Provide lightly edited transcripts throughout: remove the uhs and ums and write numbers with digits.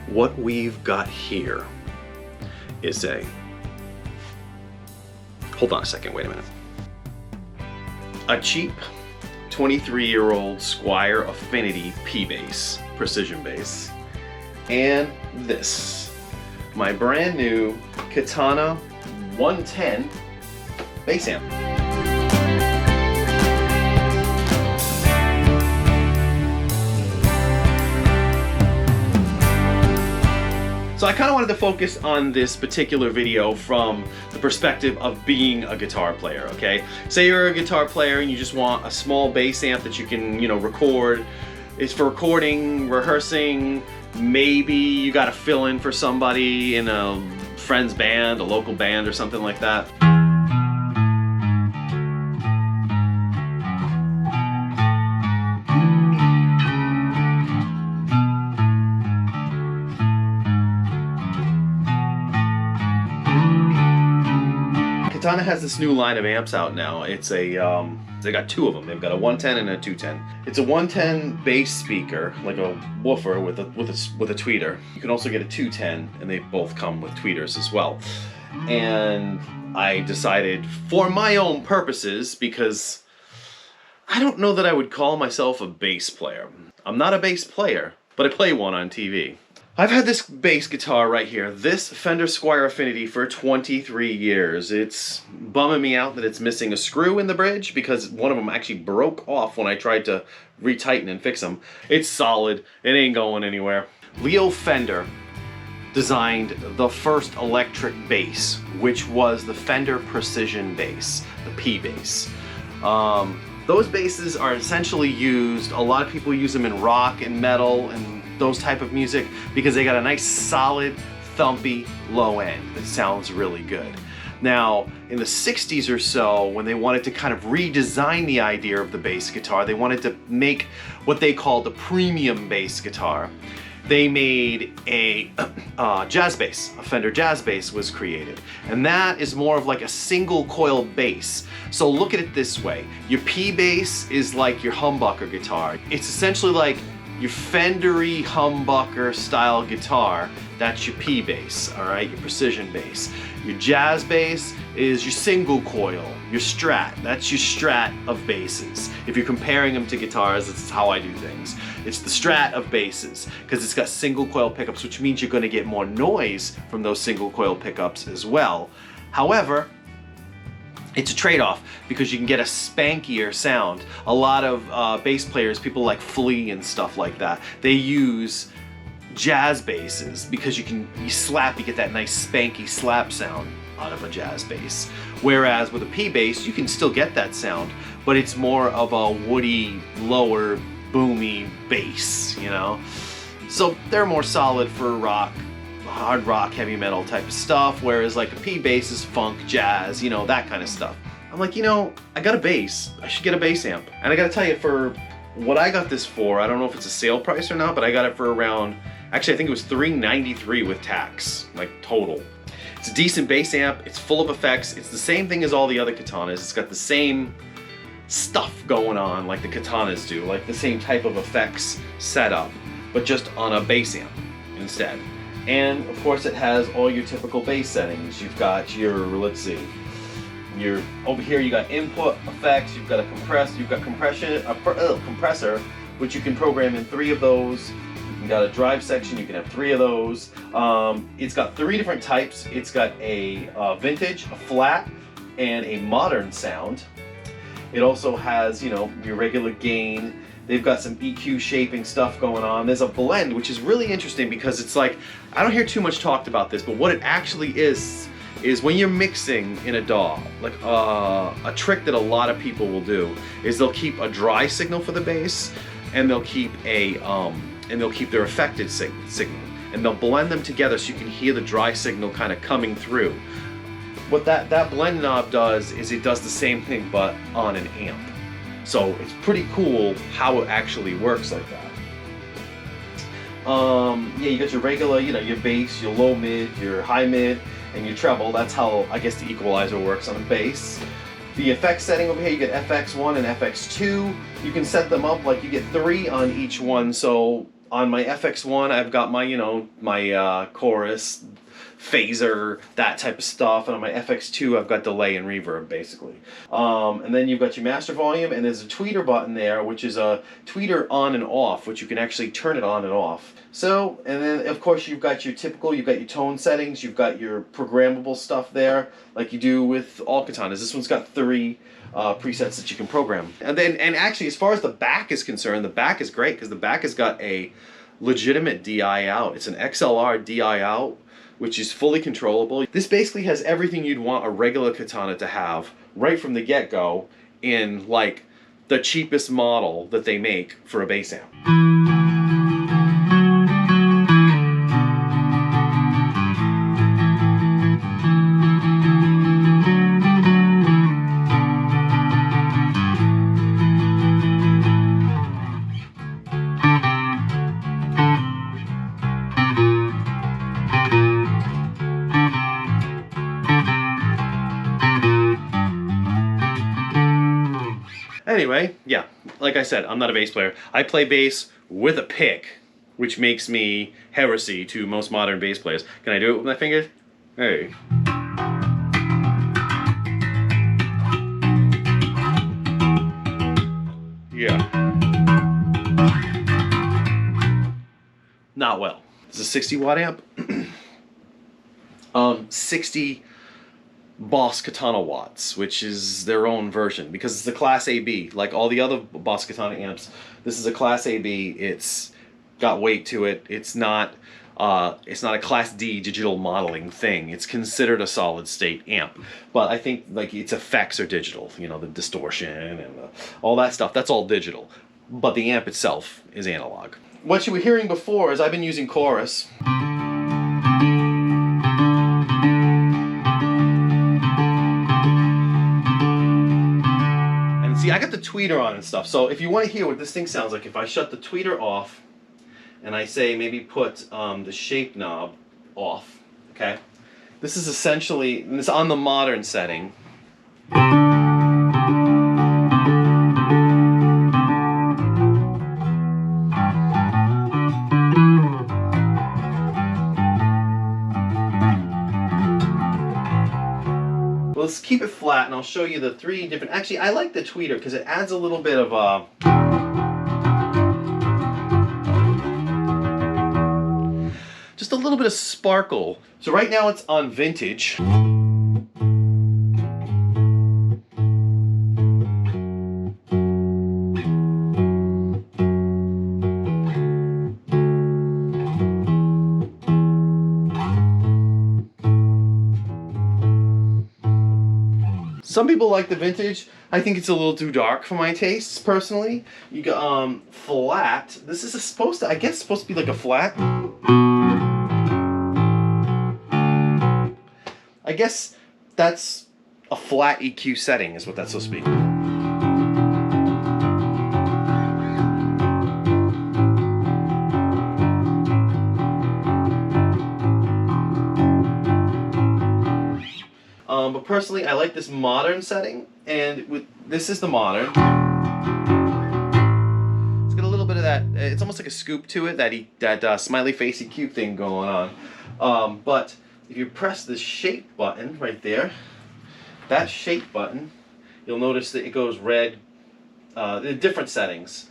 What we've got here is hold on a second, wait a minute. A cheap 23-year-old Squier Affinity P bass, precision bass, and this, my brand new Katana 110 bass amp. So I kind of wanted to focus on this particular video from the perspective of being a guitar player, okay? Say you're a guitar player and you just want a small bass amp that you can, record. It's for recording, rehearsing, maybe you got to fill in for somebody in a friend's band, a local band or something like that. Katana has this new line of amps out now. It's a, they got two of them. They've got a 110 and a 210. It's a 110 bass speaker, like a woofer with a tweeter. You can also get a 210, and they both come with tweeters as well. And I decided, for my own purposes, because I don't know that I would call myself a bass player. I'm not a bass player, but I play one on TV. I've had this bass guitar right here, this Fender Squier Affinity, for 23 years. It's bumming me out that it's missing a screw in the bridge because one of them actually broke off when I tried to retighten and fix them. It's solid, it ain't going anywhere. Leo Fender designed the first electric bass, which was the Fender Precision Bass, the P bass. Those basses are essentially used, a lot of people use them in rock and metal and those type of music because they got a nice solid thumpy low end that sounds really good. Now in the 60s or so, when they wanted to kind of redesign the idea of the bass guitar, they wanted to make what they called a premium bass guitar. They made a jazz bass, a Fender jazz bass was created. And that is more of like a single coil bass. So look at it this way, your P bass is like your humbucker guitar. It's essentially like your Fender-y humbucker style guitar, that's your P bass, all right, your precision bass. Your jazz bass is your single coil, your Strat, that's your Strat of basses. If you're comparing them to guitars, this is how I do things. It's the Strat of basses, because it's got single coil pickups, which means you're gonna get more noise from those single coil pickups as well. However, it's a trade-off because you can get a spankier sound. A lot of bass players, people like Flea and stuff like that, they use jazz basses because you slap, you get that nice spanky slap sound out of a jazz bass. Whereas with a P bass, you can still get that sound, but it's more of a woody, lower, boomy bass, So they're more solid for rock, hard rock, heavy metal type of stuff, whereas like a P bass is funk, jazz, that kind of stuff. I'm like, I got a bass, I should get a bass amp. And I gotta tell you, for what I got this for, I don't know if it's a sale price or not, but I got it for around, actually I think it was $393 with tax, like total. It's a decent bass amp, it's full of effects, it's the same thing as all the other Katanas, it's got the same stuff going on like the Katanas do, like the same type of effects setup, but just on a bass amp instead. And of course it has all your typical bass settings. You've got your, let's see, over here you got input effects, you've got a compressor, which you can program in 3 of those. You got a drive section, you can have 3 of those. It's got 3 different types. It's got a vintage, a flat, and a modern sound. It also has, your regular gain. They've got some EQ shaping stuff going on. There's a blend, which is really interesting because it's like, I don't hear too much talked about this, but what it actually is when you're mixing in a DAW, like a trick that a lot of people will do is they'll keep a dry signal for the bass, and they'll keep their affected signal, and they'll blend them together so you can hear the dry signal kind of coming through. What that blend knob does is it does the same thing but on an amp. So it's pretty cool how it actually works like that. Yeah, you got your regular, your bass, your low mid, your high mid, and your treble. That's how I guess the equalizer works on a bass. The effects setting over here, you get FX1 and FX2. You can set them up like you get 3 on each one. So On my FX1, I've got my, you know, my chorus, phaser, that type of stuff. And on my FX2, I've got delay and reverb, basically. And then you've got your master volume, and there's a tweeter button there, which is a tweeter on and off, which you can actually turn it on and off. So, and then of course you've got your typical, you've got your tone settings, you've got your programmable stuff there, like you do with all katanas. This one's got 3 presets that you can program. And then, and actually, as far as the back is concerned, the back is great because the back has got a legitimate DI out. It's an XLR DI out, which is fully controllable. This basically has everything you'd want a regular katana to have right from the get-go in like the cheapest model that they make for a bass amp. Anyway, yeah, like I said, I'm not a bass player. I play bass with a pick, which makes me heresy to most modern bass players. Can I do it with my fingers? Hey. Yeah. Not well. This is a 60 watt amp. 60 BOSS Katana watts, which is their own version because it's a Class AB. Like all the other BOSS Katana amps, this is a Class AB. It's got weight to it. It's not a Class D digital modeling thing. It's considered a solid state amp, but I think like its effects are digital. You know, the distortion and all that stuff. That's all digital, but the amp itself is analog. What you were hearing before is I've been using chorus. See, I got the tweeter on and stuff, so if you want to hear what this thing sounds like, if I shut the tweeter off and I say maybe put the shape knob off, okay? This is essentially, and it's on the modern setting. Let's keep it flat and I'll show you the 3 different... Actually, I like the tweeter because it adds a little bit of just a little bit of sparkle. So right now it's on vintage. Some people like the vintage. I think it's a little too dark for my tastes, personally. You got flat. This is supposed to, I guess, supposed to be like a flat. I guess that's a flat EQ setting, is what that's supposed to be. But personally, I like this modern setting, and this is the modern. It's got a little bit of that. It's almost like a scoop to it, that smiley face EQ thing going on. But if you press the shape button right there, that shape button, you'll notice that it goes red. Different settings.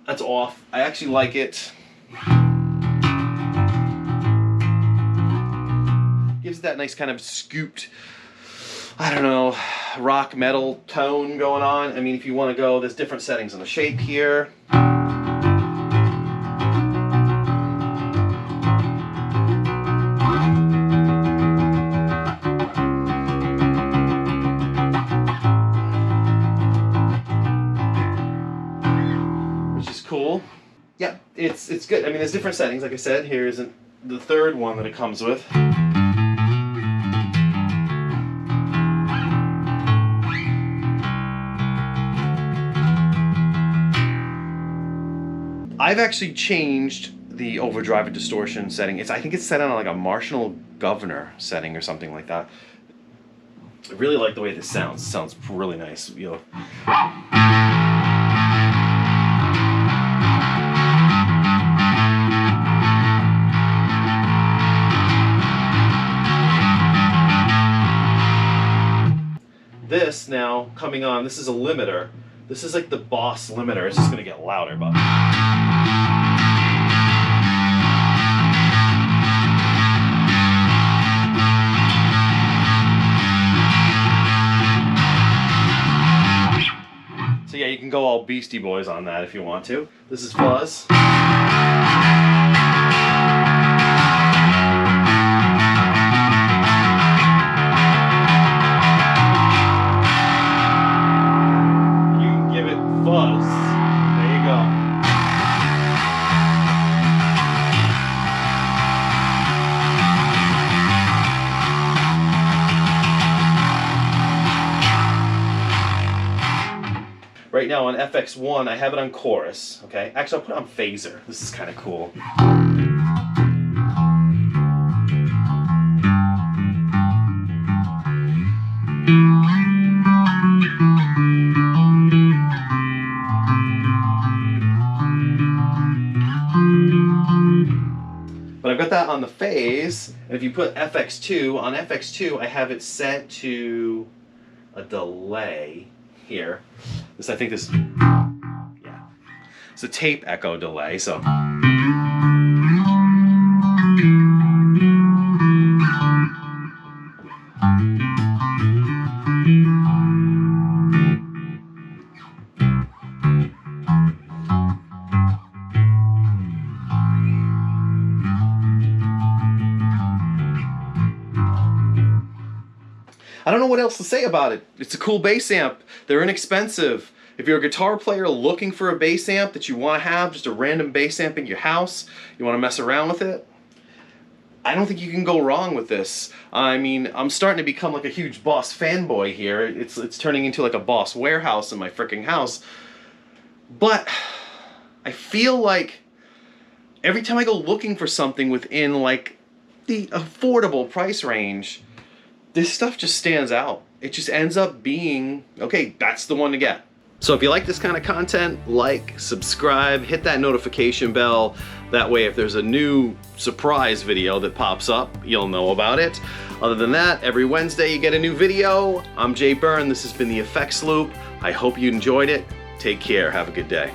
That's off. I actually like it. Gives it that nice kind of scooped, I don't know, rock metal tone going on. I mean, if you want to go, there's different settings on the shape here. Which is cool. Yeah, it's good. I mean, there's different settings. Like I said, here's the 3rd one that it comes with. I've actually changed the overdrive and distortion setting. I think it's set on like a Marshall Governor setting or something like that. I really like the way this sounds. It sounds really nice. You know. this now coming on, this is a limiter. This is like the BOSS limiter. It's just gonna get louder, but. So yeah, you can go all Beastie Boys on that if you want to. This is fuzz. Buzz. There you go. Right now on FX1, I have it on chorus. Okay, actually I'll put it on phaser. This is kind of cool. But I've got that on the phase, and if you put FX2, on FX2 I have it set to a delay here. I think this, yeah, it's a tape echo delay, so. I don't know what else to say about it. It's a cool bass amp. They're inexpensive. If you're a guitar player looking for a bass amp that you want to have, just a random bass amp in your house, you want to mess around with it, I don't think you can go wrong with this. I mean, I'm starting to become like a huge Boss fanboy here. It's turning into like a Boss warehouse in my freaking house. But I feel like every time I go looking for something within like the affordable price range, this stuff just stands out. It just ends up being, okay, that's the one to get. So if you like this kind of content, like, subscribe, hit that notification bell. That way if there's a new surprise video that pops up, you'll know about it. Other than that, every Wednesday you get a new video. I'm Byrne, this has been the Effects Loop. I hope you enjoyed it. Take care, have a good day.